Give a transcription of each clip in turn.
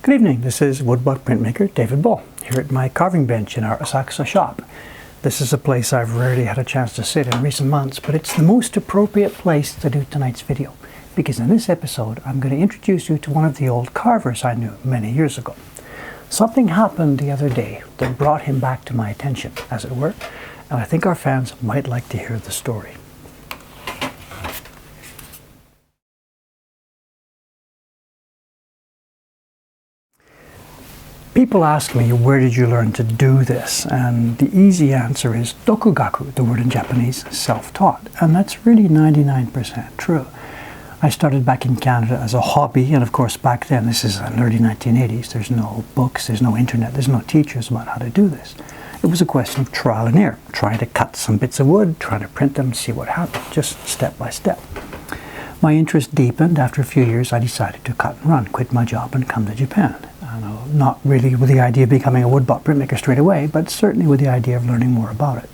Good evening, this is woodblock printmaker David Bull here at my carving bench in our Asakusa shop. This is a place I've rarely had a chance to sit in recent months, but it's the most appropriate place to do tonight's video, because in this episode I'm going to introduce you to one of the old carvers I knew many years ago. Something happened the other day that brought him back to my attention, as it were, and I think our fans might like to hear the story. People ask me, where did you learn to do this? And the easy answer is dokugaku, the word in Japanese, self-taught. And that's really 99% true. I started back in Canada as a hobby, and of course back then, this is in the early 1980s, there's no books, there's no internet, there's no teachers about how to do this. It was a question of trial and error, trying to cut some bits of wood, trying to print them, see what happened, just step by step. My interest deepened. After a few years, I decided to cut and run, quit my job and come to Japan. Not really with the idea of becoming a woodblock printmaker straight away, but certainly with the idea of learning more about it.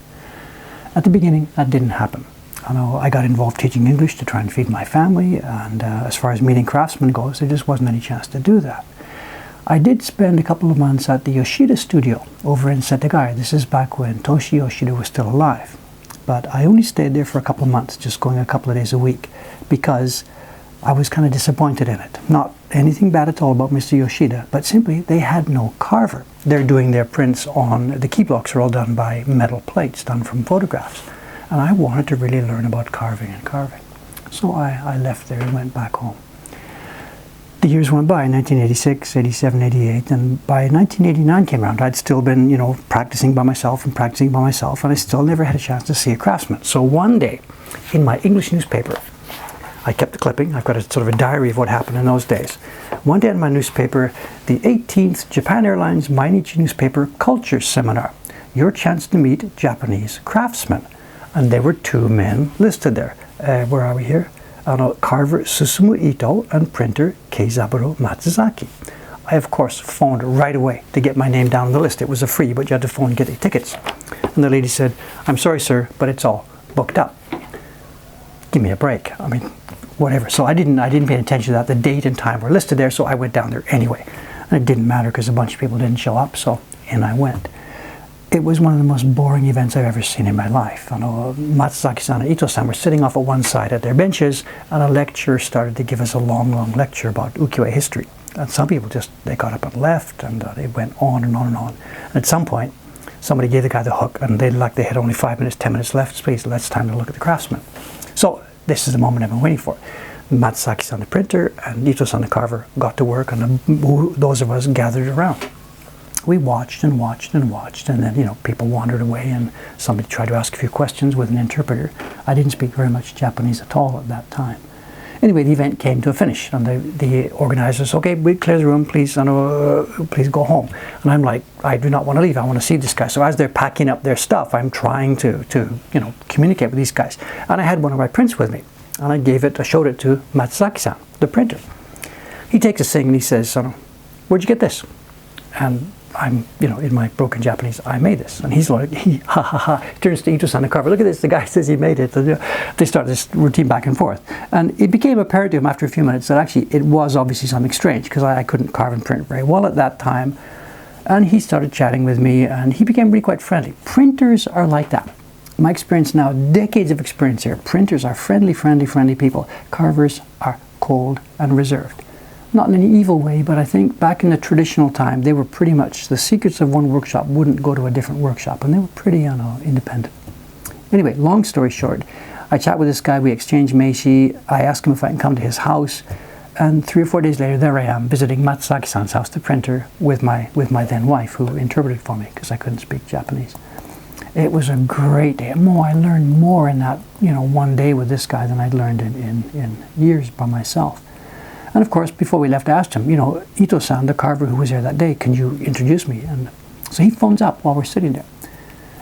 At the beginning, that didn't happen. I got involved teaching English to try and feed my family, and as far as meeting craftsmen goes, there just wasn't any chance to do that. I did spend a couple of months at the Yoshida studio over in Setagaya. This is back when Toshi Yoshida was still alive. But I only stayed there for a couple of months, just going a couple of days a week, because I was kind of disappointed in it. Not anything bad at all about Mr. Yoshida, but simply they had no carver. They're doing their prints on, the key blocks are all done by metal plates done from photographs. And I wanted to really learn about carving and carving. So I left there and went back home. The years went by, 1986, 87, 88, and by 1989 came around, I'd still been, practicing by myself, and I still never had a chance to see a craftsman. So one day, in my English newspaper, I kept a clipping. I've got a sort of a diary of what happened in those days. One day in my newspaper, the 18th Japan Airlines Mainichi newspaper culture seminar, your chance to meet Japanese craftsmen. And there were two men listed there. Where are we here? Carver Susumu Ito and printer Keizaburo Matsuzaki. I, of course, phoned right away to get my name down on the list. It was a free, but you had to phone and get the tickets. And the lady said, "I'm sorry, sir, but it's all booked up. Give me a break." Whatever. So I didn't pay attention to that. The date and time were listed there, so I went down there anyway. And it didn't matter because a bunch of people didn't show up, so in I went. It was one of the most boring events I've ever seen in my life. Matsuzaki-san and Ito-san were sitting off at one side at their benches, and a lecturer started to give us a long, long lecture about ukiyo-e history. And some people they got up and left, and it went on and on and on. And at some point, somebody gave the guy the hook, and they had only 5 minutes, 10 minutes left. Please, it's time to look at the craftsman. So this is the moment I've been waiting for. Matsuzaki-san, the printer, and Ito-san, the carver, got to work, and those of us gathered around. We watched and watched and watched, and then, people wandered away, and somebody tried to ask a few questions with an interpreter. I didn't speak very much Japanese at all at that time. Anyway, the event came to a finish, and the organizers, "Okay, we clear the room, please, please go home." And I'm like, I do not want to leave. I want to see this guy. So as they're packing up their stuff, I'm trying to communicate with these guys. And I had one of my prints with me, and I showed it to Matsuzaki-san, the printer. He takes a thing and he says, "Where'd you get this?" And I'm, in my broken Japanese, "I made this." And he's like, ha ha ha, turns to Ito-san, the carver, "Look at this, the guy says he made it." And, they start this routine back and forth. And it became apparent to him after a few minutes that actually it was obviously something strange, because I couldn't carve and print very well at that time. And he started chatting with me, and he became really quite friendly. Printers are like that. My experience now, decades of experience here, printers are friendly people. Carvers are cold and reserved. Not in any evil way, but I think back in the traditional time, they were pretty much, the secrets of one workshop wouldn't go to a different workshop, and they were pretty independent. Anyway, long story short, I chat with this guy, we exchange meishi, I ask him if I can come to his house, and 3 or 4 days later, there I am, visiting Matsuzaki-san's house, the printer, with my then wife, who interpreted for me, because I couldn't speak Japanese. It was a great day. I learned more in that, one day with this guy than I'd learned in years by myself. And of course, before we left, I asked him, "Ito-san, the carver who was there that day, can you introduce me?" And so he phones up while we're sitting there.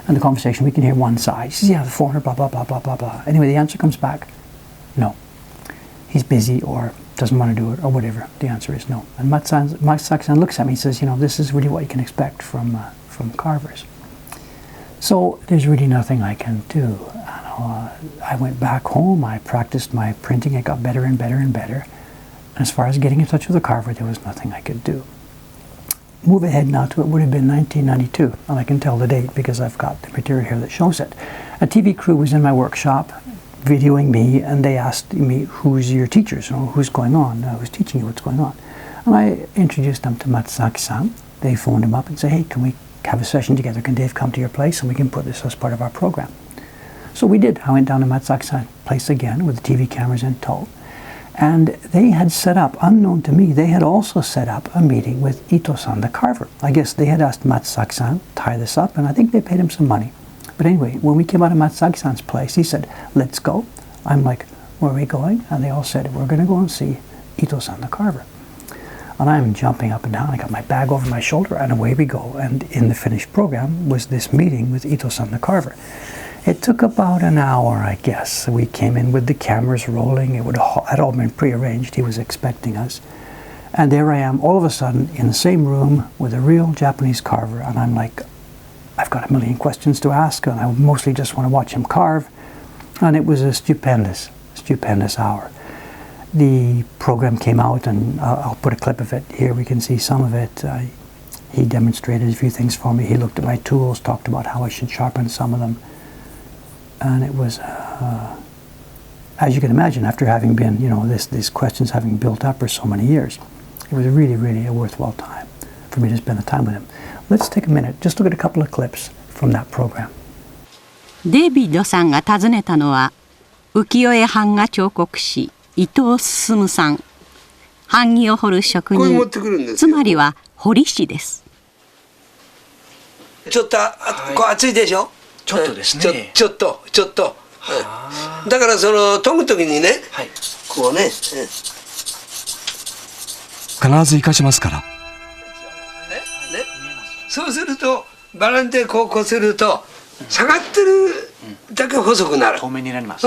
And the conversation, we can hear one side. He says, "Yeah, the foreigner, blah, blah, blah, blah, blah, blah." Anyway, the answer comes back, no. He's busy or doesn't want to do it or whatever. The answer is no. And Matsuzaki-san looks at me and says, "This is really what you can expect from carvers." So there's really nothing I can do. I went back home, I practiced my printing, it got better and better and better. As far as getting in touch with a carver, there was nothing I could do. move ahead now to it would have been 1992, and I can tell the date because I've got the material here that shows it. A TV crew was in my workshop videoing me, and they asked me, who's your teachers, or who's going on, who's teaching you, what's going on. And I introduced them to Matsuzaki-san. They phoned him up and said, hey, can we have a session together? Can Dave come to your place and we can put this as part of our program? So we did. I went down to Matsuzaki-san's place again with the TV cameras in tow. And they had set up, unknown to me, they had also set up a meeting with Ito-san, the carver. I guess they had asked Matsuzaki-san to tie this up, and I think they paid him some money. But anyway, when we came out of Matsuzaki-san's place, he said, let's go. I'm like, where are we going? And they all said, we're going to go and see Ito-san, the carver. And I'm jumping up and down. I got my bag over my shoulder, and away we go. And in the finished program was this meeting with Ito-san, the carver. It took about an hour, I guess. We came in with the cameras rolling. It had all been prearranged. He was expecting us. And there I am, all of a sudden, in the same room with a real Japanese carver. And I'm like, I've got a million questions to ask, and I mostly just want to watch him carve. And it was a stupendous, stupendous hour. The program came out, and I'll put a clip of it here. We can see some of it. He demonstrated a few things for me. He looked at my tools, talked about how I should sharpen some of them. And it was, as you can imagine, after having been, these questions having built up for so many years, it was really, really a worthwhile time for me to spend the time with him. Let's take a minute, just look at a couple of clips from that program. デイビッドさんが訪ねたのは、浮世絵版画彫刻師伊藤進さん。版木を彫る職人、つまりは彫り師です。ちょっとこう熱いでしょ。ちょっとですね。ちょっと。だからその研ぐ時にね、こうね。必ず生かしますから。そうするとバランでこうこすると下がってるだけ細くなる。透明になります。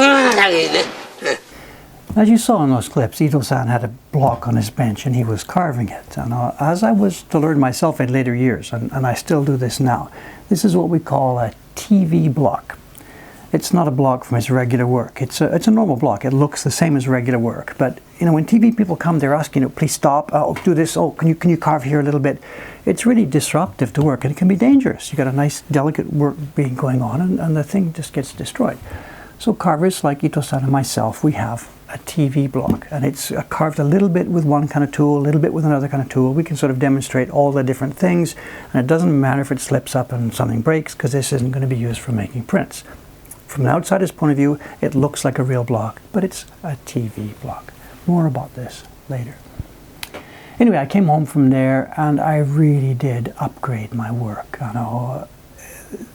As you saw in those clips, Ito-san had a block on his bench and he was carving it. And as I was to learn myself in later years, and I still do this now, this is what we call a TV block. It's not a block from his regular work. It's a normal block. It looks the same as regular work. But when TV people come, they're asking, please stop. Oh, do this. Oh, can you carve here a little bit? It's really disruptive to work, and it can be dangerous. You got a nice, delicate work being going on, and the thing just gets destroyed. So carvers like Ito-san and myself, we have a TV block, and it's carved a little bit with one kind of tool, a little bit with another kind of tool. We can sort of demonstrate all the different things, and it doesn't matter if it slips up and something breaks, because this isn't going to be used for making prints. From an outsider's point of view, it looks like a real block, but it's a TV block. More about this later. Anyway, I came home from there, and I really did upgrade my work.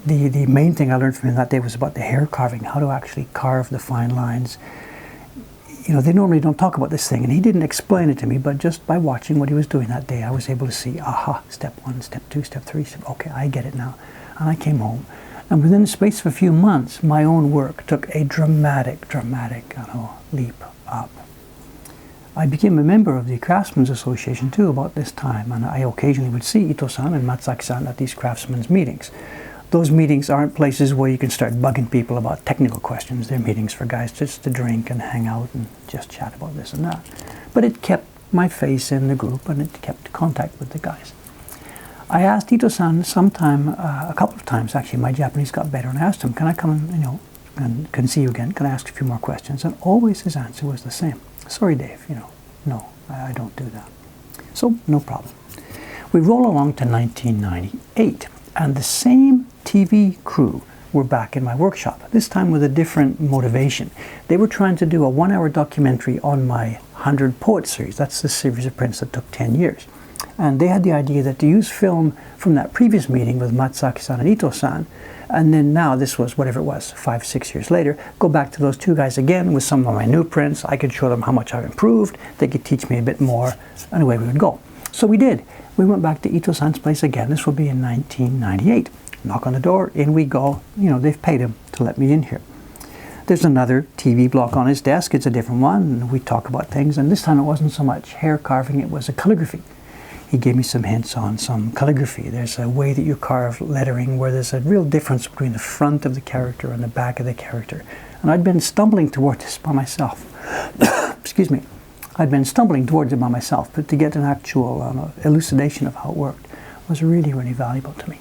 The main thing I learned from him that day was about the hair carving, how to actually carve the fine lines. They normally don't talk about this thing, and he didn't explain it to me, but just by watching what he was doing that day, I was able to see, aha, step 1, step 2, step 3, okay, I get it now. And I came home, and within the space of a few months, my own work took a dramatic leap up. I became a member of the Craftsmen's Association too about this time, and I occasionally would see Ito-san and Matsuzaki-san at these craftsmen's meetings. Those meetings aren't places where you can start bugging people about technical questions. They're meetings for guys just to drink and hang out and just chat about this and that. But it kept my face in the group, and it kept contact with the guys. I asked Ito-san sometime, a couple of times actually, my Japanese got better, and I asked him, can I come and can see you again? Can I ask a few more questions? And always his answer was the same. Sorry, Dave, no, I don't do that. So, no problem. We roll along to 1998, and the same TV crew were back in my workshop, this time with a different motivation. They were trying to do a 1-hour documentary on my 100 Poets series. That's the series of prints that took 10 years. And they had the idea that to use film from that previous meeting with Matsuzaki-san and Ito-san, and then now, this was whatever it was, 5-6 years later, go back to those two guys again with some of my new prints. I could show them how much I've improved. They could teach me a bit more, and away we would go. So we did. We went back to Ito-san's place again. This will be in 1998. Knock on the door, in we go. They've paid him to let me in here. There's another TV block on his desk. It's a different one, and we talk about things. And this time it wasn't so much hair carving, it was a calligraphy. He gave me some hints on some calligraphy. There's a way that you carve lettering where there's a real difference between the front of the character and the back of the character. And I'd been stumbling toward this by myself. Excuse me. I'd been stumbling towards it by myself, but to get an actual elucidation of how it worked. was really, really valuable to me.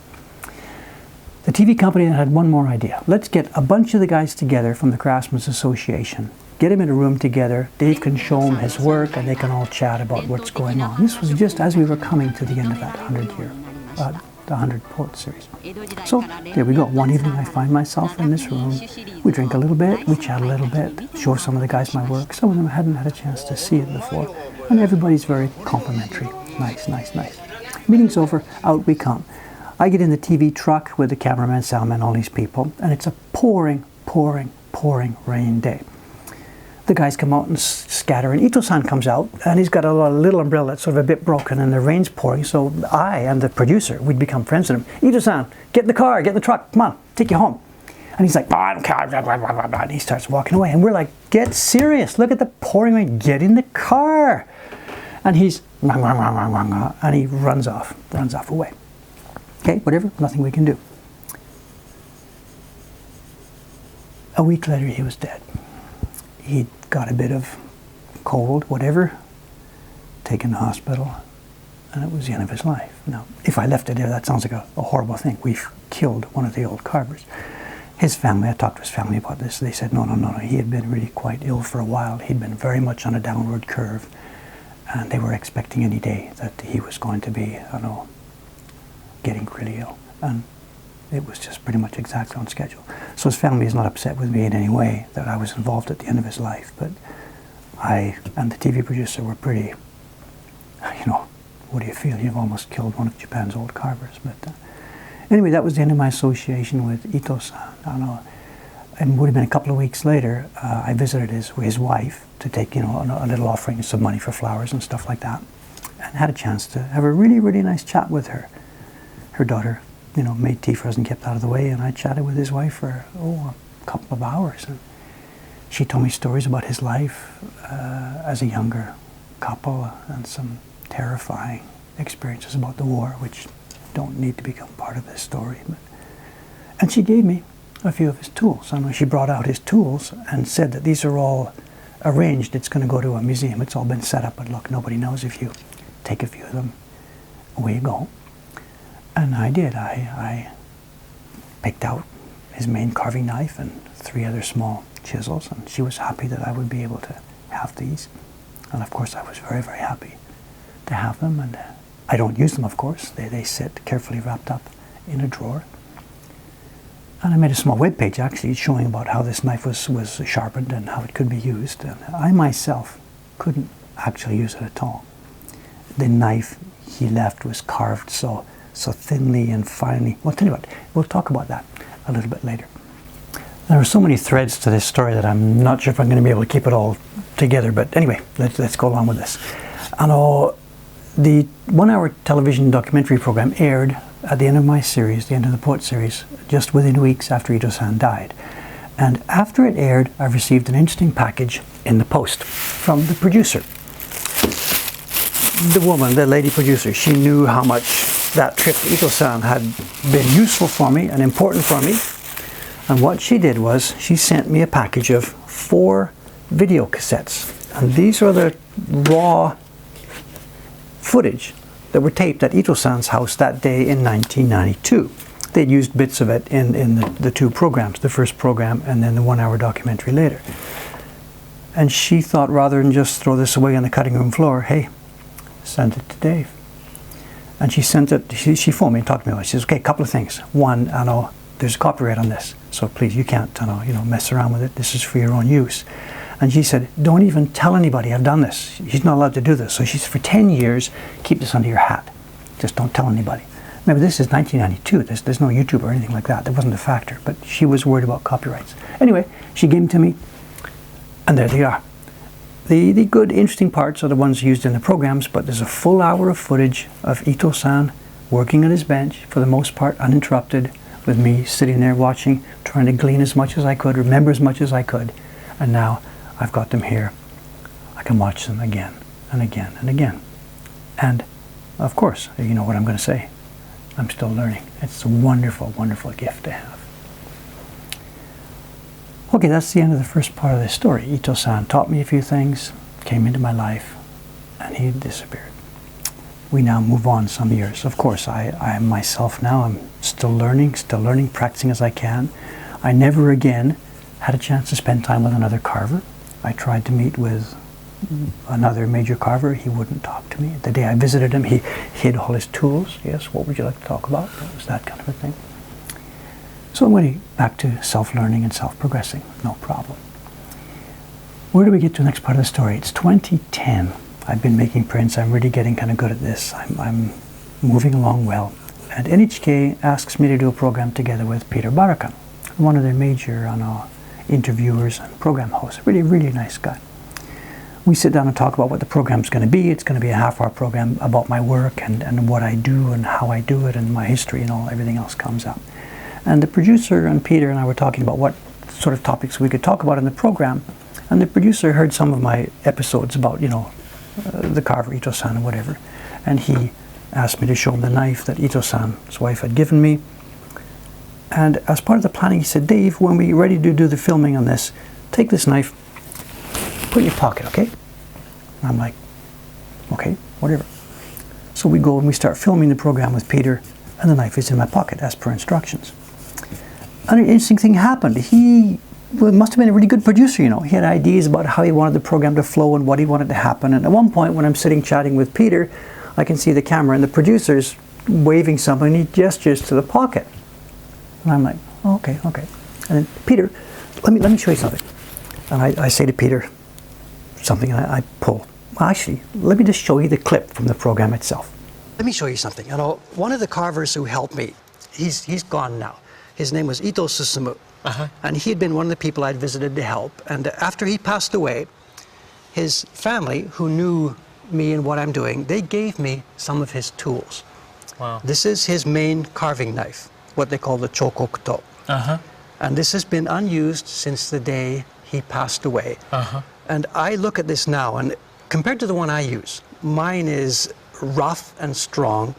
The TV company then had one more idea. Let's get a bunch of the guys together from the Craftsmen's Association, get them in a room together, Dave can show them his work, and they can all chat about what's going on. This was just as we were coming to the end of that 100 poet series. So there we go. One evening I find myself in this room. We drink a little bit, we chat a little bit, show some of the guys my work. Some of them hadn't had a chance to see it before. And everybody's very complimentary. Nice, nice, nice. Meeting's over, out we come. I get in the TV truck with the cameraman, soundman, all these people, and it's a pouring, pouring, pouring rain day. The guys come out and scatter, and Ito-san comes out, and he's got a little umbrella that's sort of a bit broken, and the rain's pouring, so I and the producer, we'd become friends with him. Ito-san, get in the car, get in the truck, come on, take you home. And he's like, oh, I don't care, blah, blah, blah, blah, blah. And he starts walking away, and we're like, get serious, look at the pouring rain, get in the car. And he's, and he runs off away. Okay, whatever, nothing we can do. A week later, he was dead. He'd got a bit of cold, whatever, taken to the hospital, and it was the end of his life. Now, if I left it there, that sounds like a horrible thing. We've killed one of the old carvers. His family, I talked to his family about this, they said, no, he had been really quite ill for a while. He'd been very much on a downward curve, and they were expecting any day that he was going to be, getting really ill. And it was just pretty much exactly on schedule. So his family is not upset with me in any way that I was involved at the end of his life, but I and the TV producer were pretty, what do you feel? You've almost killed one of Japan's old carvers. But anyway, that was the end of my association with Ito-san. It would have been a couple of weeks later, I visited his wife to take, a little offering, some money for flowers and stuff like that, and had a chance to have a really, really nice chat with her. Her daughter, made tea for us and kept out of the way, and I chatted with his wife for, a couple of hours. And she told me stories about his life as a younger couple and some terrifying experiences about the war, which don't need to become part of this story. And she gave me a few of his tools. She brought out his tools and said that these are all arranged. It's going to go to a museum. It's all been set up, but look, nobody knows if you take a few of them. Away you go. And I did. I picked out his main carving knife and 3 other small chisels, and she was happy that I would be able to have these. And of course I was very, very happy to have them, and I don't use them, of course. They sit carefully wrapped up in a drawer. And I made a small web page actually showing about how this knife was sharpened and how it could be used. And I myself couldn't actually use it at all. The knife he left was carved so thinly and finely. Well, tell you what, we'll talk about that a little bit later. There are so many threads to this story that I'm not sure if I'm going to be able to keep it all together, but anyway, let's go along with this. The 1-hour television documentary program aired at the end of my series, the end of the poet series, just within weeks after Ito-san died. And after it aired, I received an interesting package in the post from the producer. The woman, the lady producer, she knew how much that trip to Ito-san had been useful for me and important for me. And what she did was she sent me a package of 4 video cassettes. And these are the raw footage that were taped at Ito-san's house that day in 1992. They'd used bits of it in the 2 programs, the first program and then the 1-hour documentary later. And she thought, rather than just throw this away on the cutting room floor, hey, send it to Dave. And she sent it, she phoned me and talked to me about it. She says, okay, a couple of things. One, there's copyright on this, so please, you can't, mess around with it. This is for your own use. And she said, don't even tell anybody I've done this. She's not allowed to do this. So she said, for 10 years, keep this under your hat. Just don't tell anybody. Remember, this is 1992. There's no YouTube or anything like that. That wasn't a factor. But she was worried about copyrights. Anyway, she gave them to me, and there they are. The good, interesting parts are the ones used in the programs, but there's a full hour of footage of Ito-san working at his bench, for the most part uninterrupted, with me sitting there watching, trying to glean as much as I could, remember as much as I could. And now I've got them here. I can watch them again and again and again. And of course, you know what I'm going to say. I'm still learning. It's a wonderful, wonderful gift to have. Okay, that's the end of the first part of this story. Ito-san taught me a few things, came into my life, and he disappeared. we now move on some years. Of course, I am myself now. I'm still learning, practicing as I can. I never again had a chance to spend time with another carver. I tried to meet with another major carver. He wouldn't talk to me. The day I visited him, he hid all his tools. Yes, what would you like to talk about? It was that kind of a thing. So I'm going back to self-learning and self-progressing. No problem. Where do we get to the next part of the story? It's 2010. I've been making prints. I'm really getting kind of good at this. I'm moving along well. And NHK asks me to do a program together with Peter Barakan, one of their major interviewers and program hosts. Really, really nice guy. We sit down and talk about what the program's going to be. It's going to be a half-hour program about my work and what I do and how I do it and my history and everything else comes up. And the producer and Peter and I were talking about what sort of topics we could talk about in the program. And the producer heard some of my episodes about, the carver Ito-san and whatever. And he asked me to show him the knife that Ito-san's wife had given me. And as part of the planning, he said, Dave, when we're ready to do the filming on this, take this knife, put it in your pocket, okay? And I'm like, okay, whatever. So we go and we start filming the program with Peter, and the knife is in my pocket as per instructions. And an interesting thing happened. He must have been a really good producer, He had ideas about how he wanted the program to flow and what he wanted to happen. And at one point, when I'm sitting chatting with Peter, I can see the camera and the producer's waving something, and he gestures to the pocket. And I'm like, oh, okay. And then, Peter, let me show you something. And I say to Peter something, and I pull. Well, actually, let me just show you the clip from the program itself. Let me show you something. One of the carvers who helped me, he's gone now. His name was Ito Susumu. And he had been one of the people I'd visited to help. And after he passed away, his family, who knew me and what I'm doing, they gave me some of his tools. Wow. This is his main carving knife, what they call the chokokuto. And this has been unused since the day he passed away. And I look at this now, and compared to the one I use, mine is rough and strong.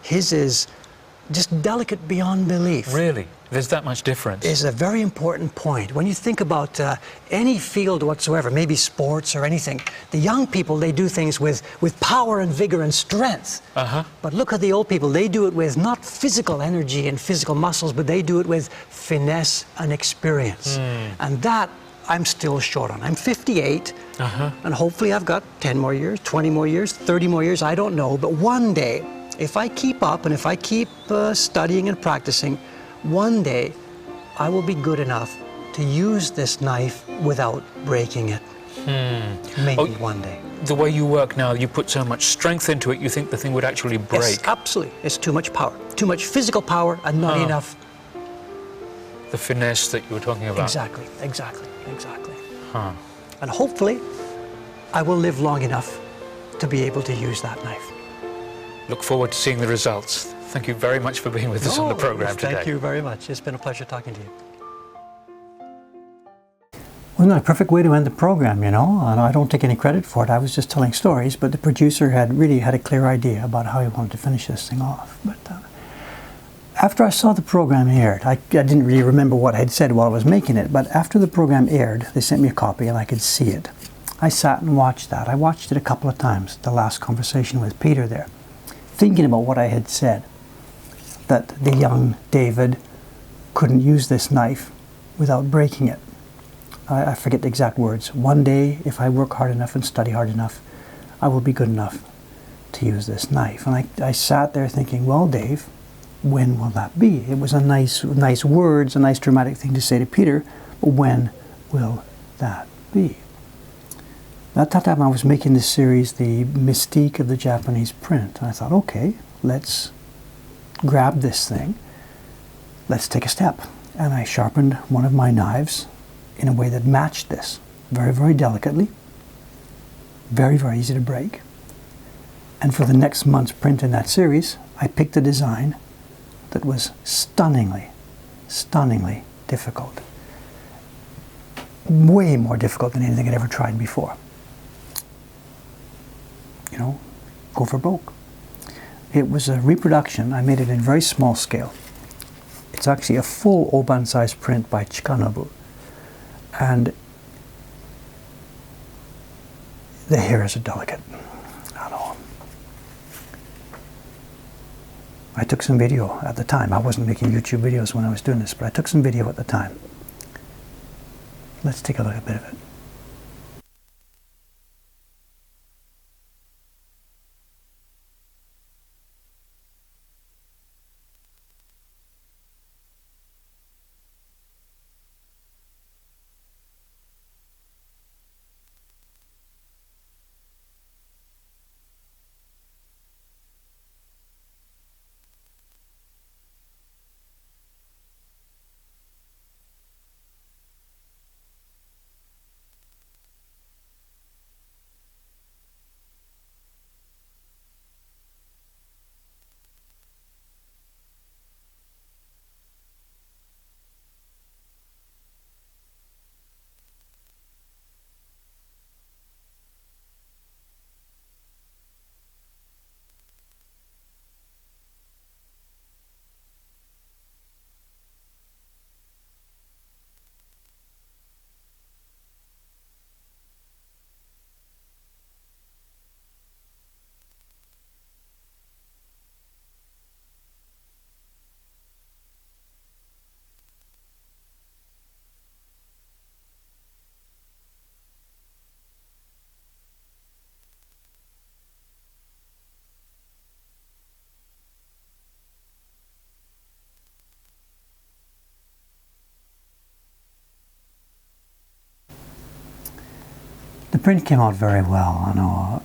His is just delicate beyond belief. Really? There's that much difference? Is a very important point. When you think about any field whatsoever, maybe sports or anything, the young people, they do things with power and vigor and strength. But look at the old people. They do it with not physical energy and physical muscles, but they do it with finesse and experience. And that I'm still short on. I'm 58, and hopefully I've got 10 more years, 20 more years, 30 more years, I don't know. But one day, if I keep up and if I keep studying and practicing, one day I will be good enough to use this knife without breaking it. Maybe one day. The way you work now, you put so much strength into it, you think the thing would actually break? Yes, absolutely. It's too much power. Too much physical power and not enough. The finesse that you were talking about. Exactly. And hopefully I will live long enough to be able to use that knife. Look forward to seeing the results. Thank you very much for being with us on the program today. Thank you very much. It's been a pleasure talking to you. Wasn't that a perfect way to end the program, And I don't take any credit for it. I was just telling stories, but the producer had really had a clear idea about how he wanted to finish this thing off. But after I saw the program aired, I didn't really remember what I had said while I was making it, but after the program aired, they sent me a copy and I could see it. I sat and watched that. I watched it a couple of times, the last conversation with Peter there, thinking about what I had said, that the young David couldn't use this knife without breaking it. I forget the exact words. One day, if I work hard enough and study hard enough, I will be good enough to use this knife. And I sat there thinking, well, Dave, when will that be? It was a nice words, a nice dramatic thing to say to Peter, but when will that be? At that time I was making this series, The Mystique of the Japanese Print. And I thought, okay, let's grab this thing, let's take a step. And I sharpened one of my knives in a way that matched this, very, very delicately, very, very easy to break. And for the next month's print in that series, I picked a design that was stunningly difficult. Way more difficult than anything I'd ever tried before. Go for broke. It was a reproduction. I made it in very small scale. It's actually a full Oban-size print by Chikanobu. And the hairs are delicate. I took some video at the time. I wasn't making YouTube videos when I was doing this, but I took some video at the time. Let's take a look at a bit of it. The print came out very well. I know.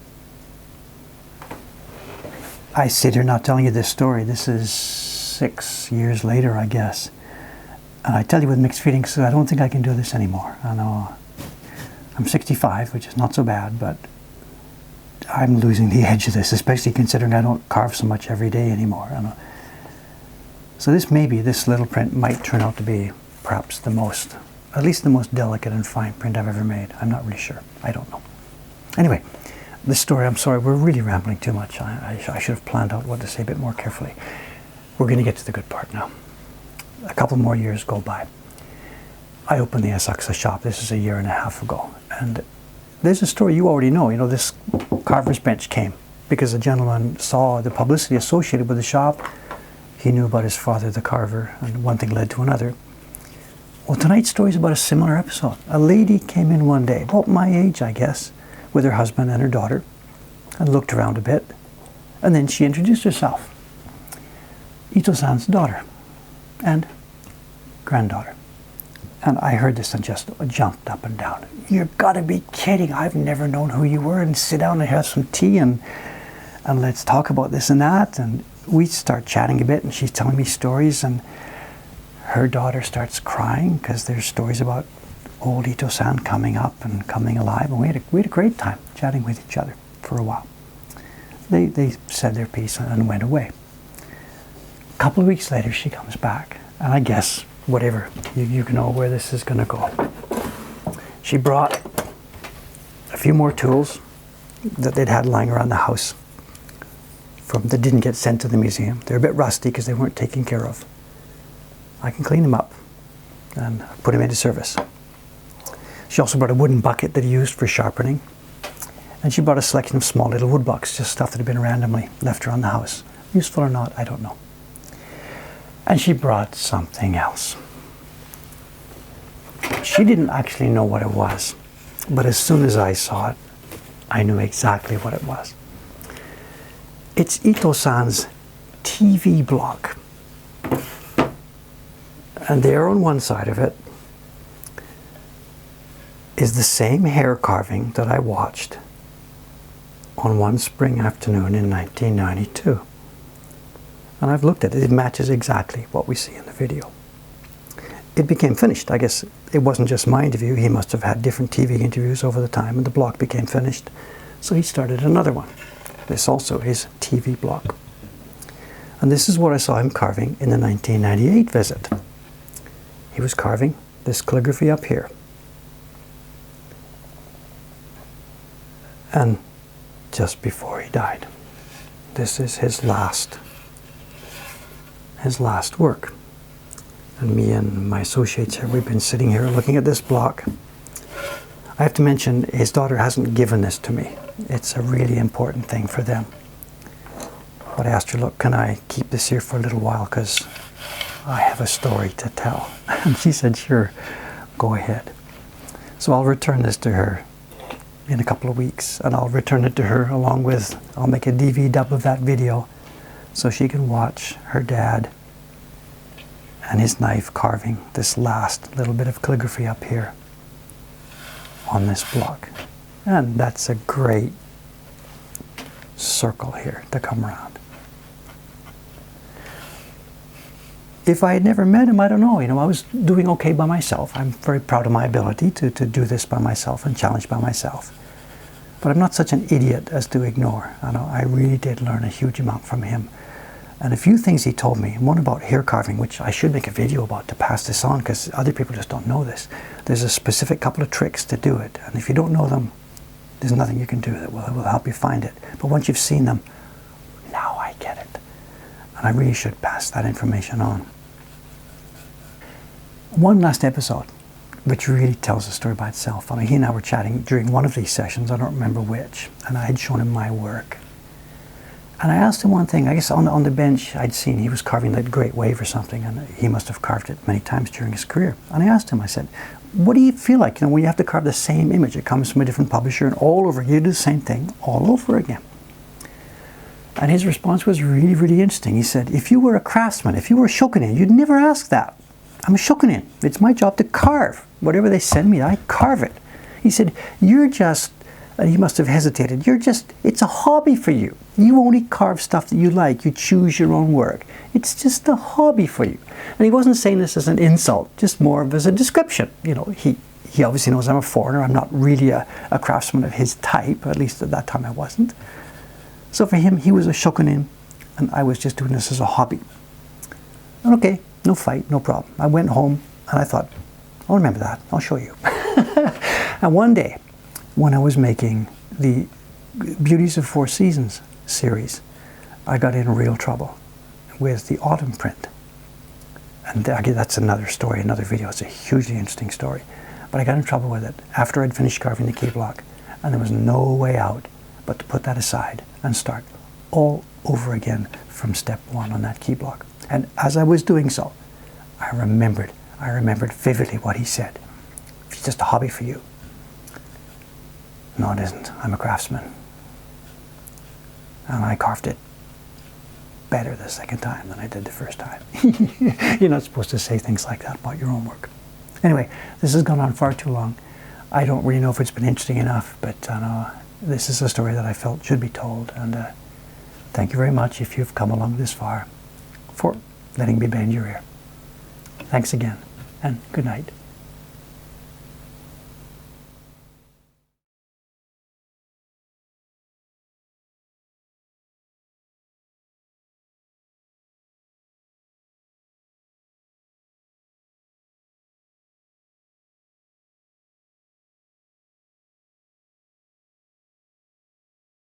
I sit here now telling you this story. This is 6 years later, I guess. And I tell you with mixed feelings, so I don't think I can do this anymore. I know. I'm 65, which is not so bad, but I'm losing the edge of this, especially considering I don't carve so much every day anymore. I know. So this little print might turn out to be perhaps at least the most delicate and fine print I've ever made. I'm not really sure. I don't know. Anyway, this story, I'm sorry, we're really rambling too much. I should have planned out what to say a bit more carefully. We're going to get to the good part now. A couple more years go by. I opened the Asakusa shop. This is 1.5 years ago. And there's a story you already know. You know, this carver's bench came because a gentleman saw the publicity associated with the shop. He knew about his father, the carver, and one thing led to another. Well, tonight's story is about a similar episode. A lady came in one day, about my age, I guess, with her husband and her daughter, and looked around a bit. And then she introduced herself. Ito-san's daughter and granddaughter. And I heard this and just jumped up and down. You've got to be kidding. I've never known who you were. And sit down and have some tea and let's talk about this and that. And we start chatting a bit and she's telling me stories and her daughter starts crying because there's stories about old Ito-san coming up and coming alive. And we had a great time chatting with each other for a while. They said their piece and went away. A couple of weeks later she comes back. And I guess, whatever, you know where this is going to go. She brought a few more tools that they'd had lying around the house that didn't get sent to the museum. They're a bit rusty because they weren't taken care of. I can clean them up and put them into service. She also brought a wooden bucket that he used for sharpening. And she brought a selection of small little wood blocks, just stuff that had been randomly left around the house. Useful or not, I don't know. And she brought something else. She didn't actually know what it was, but as soon as I saw it, I knew exactly what it was. It's Ito-san's TV block. And there on one side of it is the same hair carving that I watched on one spring afternoon in 1992. And I've looked at it. It matches exactly what we see in the video. It became finished. I guess it wasn't just my interview. He must have had different TV interviews over the time, and the block became finished. So he started another one. This also is TV block. And this is what I saw him carving in the 1998 visit. He was carving this calligraphy up here. And just before he died. This is his last work. And me and my associates here, we've been sitting here looking at this block. I have to mention, his daughter hasn't given this to me. It's a really important thing for them. But I asked her, look, can I keep this here for a little while because I have a story to tell? And she said, sure, go ahead. So I'll return this to her in a couple of weeks, and I'll return it to her along with, I'll make a DVD dub of that video so she can watch her dad and his knife carving this last little bit of calligraphy up here on this block. And that's a great circle here to come around. If I had never met him, I don't know, I was doing okay by myself. I'm very proud of my ability to do this by myself and challenge by myself. But I'm not such an idiot as to ignore. I really did learn a huge amount from him. And a few things he told me, one about hair carving, which I should make a video about to pass this on because other people just don't know this. There's a specific couple of tricks to do it. And if you don't know them, there's nothing you can do that will help you find it. But once you've seen them, now I get it. And I really should pass that information on. One last episode, which really tells the story by itself. He and I were chatting during one of these sessions, I don't remember which, and I had shown him my work. And I asked him one thing, I guess on the bench I'd seen he was carving that great wave or something, and he must have carved it many times during his career. And I asked him, I said, what do you feel like, when you have to carve the same image? It comes from a different publisher and all over, you do the same thing all over again. And his response was really, really interesting. He said, if you were a craftsman, if you were a shokunin, you'd never ask that. I'm a shokunin. It's my job to carve. Whatever they send me, I carve it. He said, you're just, and he must have hesitated, it's a hobby for you. You only carve stuff that you like. You choose your own work. It's just a hobby for you. And he wasn't saying this as an insult, just more of as a description. He obviously knows I'm a foreigner. I'm not really a craftsman of his type, at least at that time I wasn't. So for him, he was a shokunin, and I was just doing this as a hobby. And okay, no fight, no problem. I went home, and I thought, I'll remember that. I'll show you. And one day, when I was making the Beauties of Four Seasons series, I got in real trouble with the autumn print. And that's another story, another video. It's a hugely interesting story. But I got in trouble with it after I'd finished carving the key block, and there was no way out but to put that aside and start all over again from step one on that key block. And as I was doing so, I remembered vividly what he said. It's just a hobby for you. No, it isn't. I'm a craftsman. And I carved it better the second time than I did the first time. You're not supposed to say things like that about your own work. Anyway, this has gone on far too long. I don't really know if it's been interesting enough, but this is a story that I felt should be told. And thank you very much if you've come along this far for letting me bend your ear. Thanks again, and good night.